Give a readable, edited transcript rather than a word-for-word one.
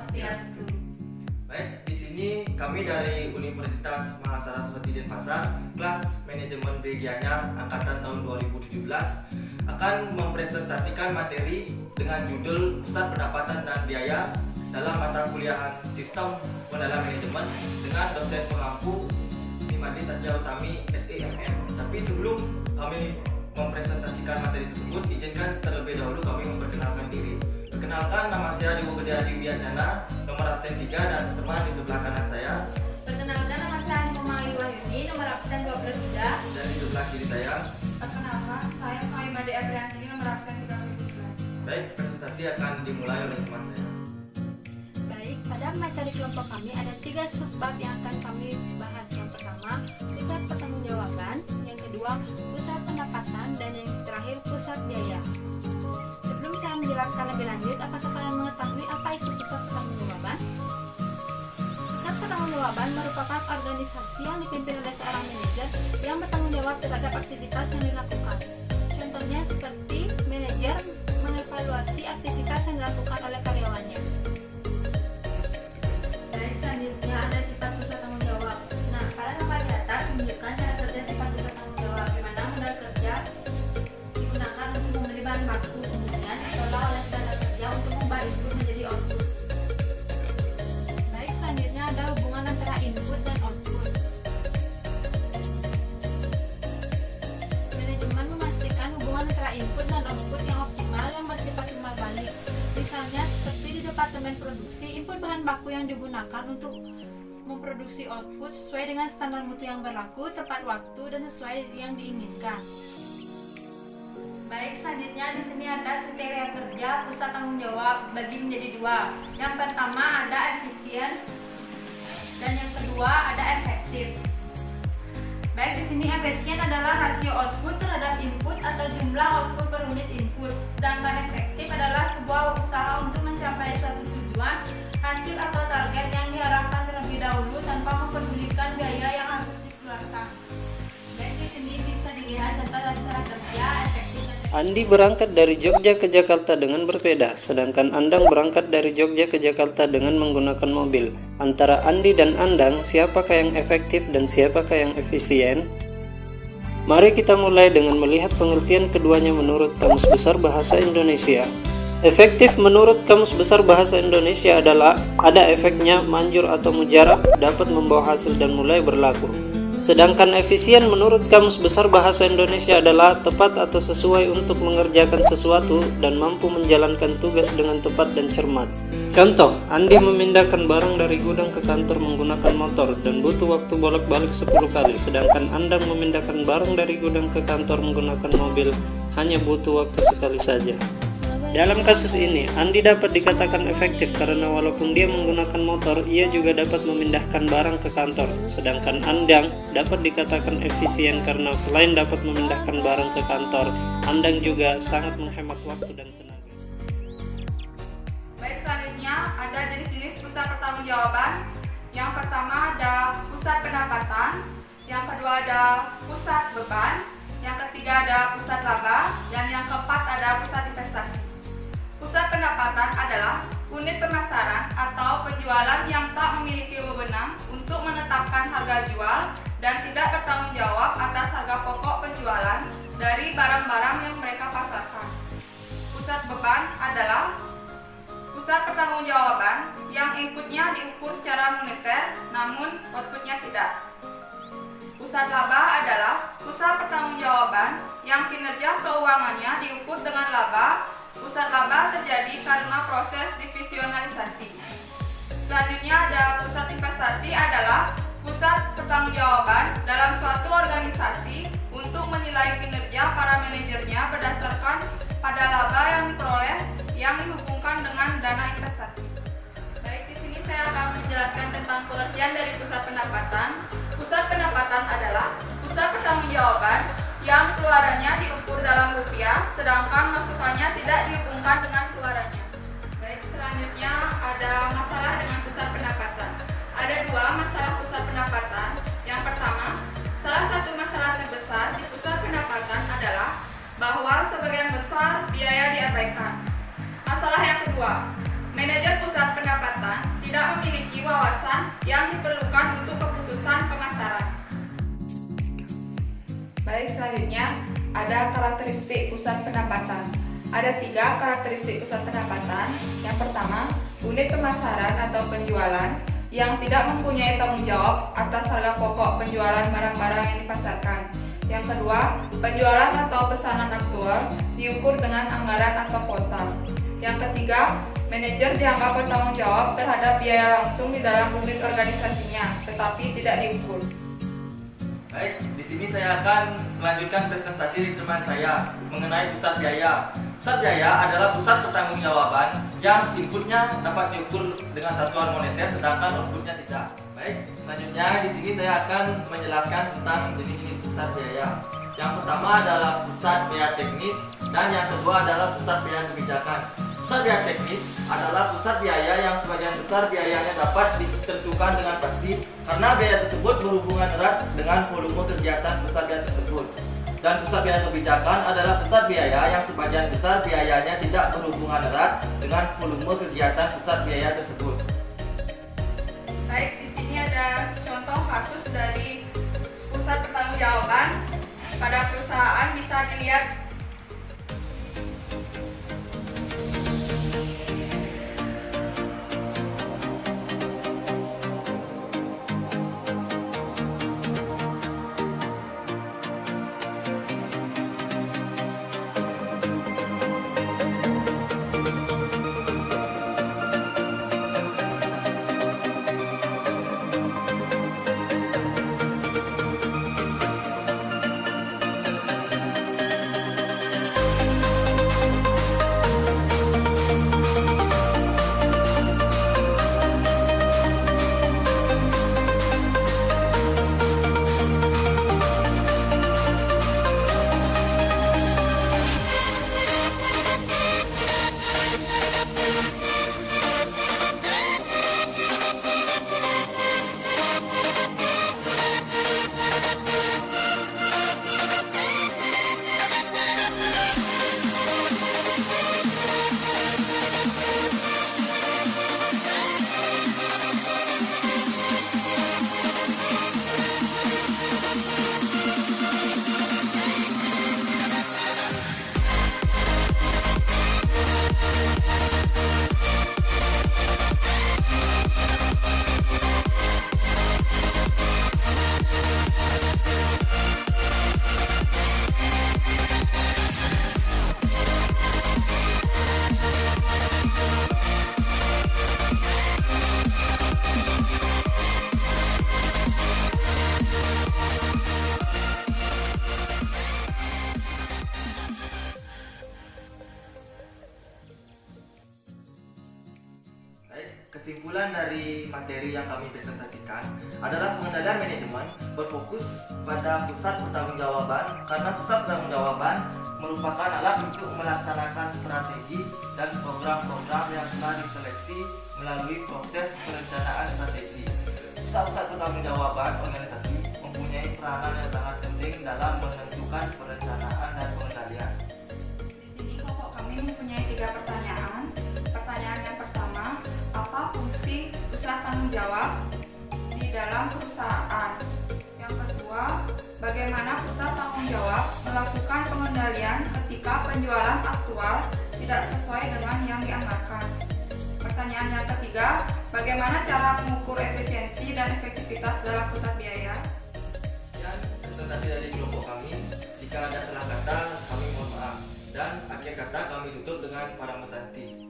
Swastiastu. Baik, di sini kami dari Universitas Mahasaraswati Denpasar, kelas manajemen B Gianyar angkatan tahun 2017 akan mempresentasikan materi dengan judul Pusat Pendapatan dan Biaya dalam mata kuliah Sistem Pengenalan Manajemen dengan dosen pengampu Nimadi Satya Utami SEMM. Tapi sebelum kami mempresentasikan materi tersebut, izinkan terlebih dahulu kami memperkenalkan diri. Perkenalkan, nama saya Dewo Gede Adi Wiatjana, nomor absen 3 dan teman di sebelah kanan saya. Perkenalkan, nama saya Pemali Wahyuni, nomor absen 23. Dan di sebelah kiri saya. Perkenalkan, saya Soimade Apriantini, nomor absen 39. Baik, presentasi akan dimulai oleh teman saya. Baik, pada materi kelompok kami ada 3 subbab yang akan kami bahas. Yang pertama, pusat pertanggungjawaban, yang kedua, pusat pendapatan, dan yang terakhir, pusat biaya. Sebelum saya menjelaskan lebih lanjut, apakah kalian mengetahui apa itu pusat pertanggungjawaban? Pusat pertanggungjawaban merupakan organisasi yang dipimpin oleh seorang manajer yang bertanggung jawab terhadap aktivitas yang dilakukan. Contohnya seperti manajer mengevaluasi aktivitas yang dilakukan oleh karyawannya. Baik, selanjutnya ada sifat pusat tanggung jawab. Nah, pada gambar di atas menunjukkan cara kerja sifat pusat tanggung jawab, di mana modal kerja digunakan untuk membeli bahan baku, kemudian diolah oleh tenaga kerja untuk mengubah input menjadi output. Baik, selanjutnya ada hubungan antara input dan output. Manajemen memastikan hubungan antara input dan output yang optimal yang bersifat timbal balik. Misalnya seperti di departemen produksi, input bahan baku yang digunakan untuk memproduksi output sesuai dengan standar mutu yang berlaku, tepat waktu, dan sesuai yang diinginkan. Baik, selanjutnya di sini ada kriteria kerja pusat tanggung jawab bagi menjadi 2. Yang pertama ada efisien dan yang kedua ada efektif. Baik, di sini efisien adalah rasio output terhadap input atau jumlah output per unit input. Sedangkan efektif adalah sebuah usaha untuk mencapai suatu tujuan, hasil atau target yang diharapkan terlebih dahulu tanpa mempedulikan biaya yang harus dikeluarkan. Baik, di sini bisa dilihat contoh dari cara kerja efektif dan Andi berangkat dari Jogja ke Jakarta dengan bersepeda, sedangkan Andang berangkat dari Jogja ke Jakarta dengan menggunakan mobil. Antara Andi dan Andang, siapakah yang efektif dan siapakah yang efisien? Mari kita mulai dengan melihat pengertian keduanya menurut Kamus Besar Bahasa Indonesia. Efektif menurut Kamus Besar Bahasa Indonesia adalah ada efeknya, manjur atau mujarab, dapat membawa hasil dan mulai berlaku. Sedangkan efisien menurut Kamus Besar Bahasa Indonesia adalah tepat atau sesuai untuk mengerjakan sesuatu dan mampu menjalankan tugas dengan tepat dan cermat. Contoh, Andi memindahkan barang dari gudang ke kantor menggunakan motor dan butuh waktu bolak-balik 10 kali, sedangkan Andang memindahkan barang dari gudang ke kantor menggunakan mobil hanya butuh waktu sekali saja. Dalam kasus ini, Andi dapat dikatakan efektif karena walaupun dia menggunakan motor, ia juga dapat memindahkan barang ke kantor. Sedangkan Andang dapat dikatakan efisien karena selain dapat memindahkan barang ke kantor, Andang juga sangat menghemat waktu dan tenaga. Baik, selanjutnya ada jenis-jenis pusat pertanggungjawaban. Yang pertama ada pusat pendapatan, yang kedua ada pusat beban, yang ketiga ada pusat laba, dan yang keempat ada pusat investasi. Pusat pendapatan adalah unit pemasaran atau penjualan yang tak memiliki wewenang untuk menetapkan harga jual dan tidak bertanggung jawab atas harga pokok penjualan dari barang-barang yang mereka pasarkan. Pusat beban adalah pusat pertanggungjawaban yang inputnya diukur secara moneter namun outputnya tidak. Pusat laba adalah pusat pertanggungjawaban yang kinerja keuangannya diukur dengan laba. Pusat laba terjadi karena proses divisionalisasi. Selanjutnya ada pusat investasi adalah pusat pertanggungjawaban dalam suatu organisasi untuk menilai kinerja para manajernya berdasarkan pada laba yang diperoleh yang dihubungkan dengan dana investasi. Baik, di sini saya akan menjelaskan tentang pengertian dari pusat pendapatan. Pusat pendapatan adalah pusat pertanggungjawaban yang keluarannya diukur dalam rupiah, sedangkan masukannya tidak dihubungkan dengan keluarannya. Baik, selanjutnya ada masalah dengan pusat pendapatan. Ada 2 masalah pusat pendapatan. Yang pertama, salah satu masalah terbesar di pusat pendapatan adalah bahwa sebagian besar biaya diabaikan. Masalah yang kedua, manajer pusat pendapatan ada karakteristik pusat pendapatan. Ada 3 karakteristik pusat pendapatan. Yang pertama, unit pemasaran atau penjualan yang tidak mempunyai tanggung jawab atas harga pokok penjualan barang-barang yang dipasarkan. Yang kedua, penjualan atau pesanan aktual diukur dengan anggaran atau kuota. Yang ketiga, manajer dianggap bertanggung jawab terhadap biaya langsung di dalam unit organisasinya, tetapi tidak diukur. Baik, di sini saya akan melanjutkan presentasi di teman saya mengenai pusat biaya. Pusat biaya adalah pusat pertanggungjawaban yang inputnya dapat diukur dengan satuan moneter sedangkan outputnya tidak. Baik, selanjutnya di sini saya akan menjelaskan tentang jenis-jenis pusat biaya. Yang pertama adalah pusat biaya teknis dan yang kedua adalah pusat biaya kebijakan. Pusat biaya teknis adalah pusat biaya yang sebagian besar biayanya dapat ditentukan dengan pasti karena biaya tersebut berhubungan erat dengan volume kegiatan pusat biaya tersebut. Dan pusat biaya kebijakan adalah pusat biaya yang sebagian besar biayanya tidak berhubungan erat dengan volume kegiatan pusat biaya tersebut. Baik, di sini ada contoh kasus dari pusat pertanggungjawaban. Pada perusahaan bisa dilihat Kesimpulan dari materi yang kami presentasikan adalah pengendalian manajemen berfokus pada pusat pertanggungjawaban karena pusat pertanggungjawaban merupakan alat untuk melaksanakan strategi dan program-program yang telah diseleksi melalui proses perencanaan strategi. Pusat-pusat pertanggungjawaban organisasi mempunyai peranan yang sangat penting dalam menentukan perencanaan dan pengendalian. Di sini kelompok kami mempunyai 3 pertanyaan. Pertanyaan yang pertama, apa fungsi pusat tanggung jawab di dalam perusahaan? Yang kedua, bagaimana pusat tanggung jawab melakukan pengendalian ketika penjualan aktual tidak sesuai dengan yang dianggarkan? Pertanyaan yang ketiga, bagaimana cara mengukur efisiensi dan efektivitas dalam pusat biaya? Dan presentasi dari kelompok kami, jika ada salah kata kami mohon maaf. Dan akhir kata kami tutup dengan para mesanti.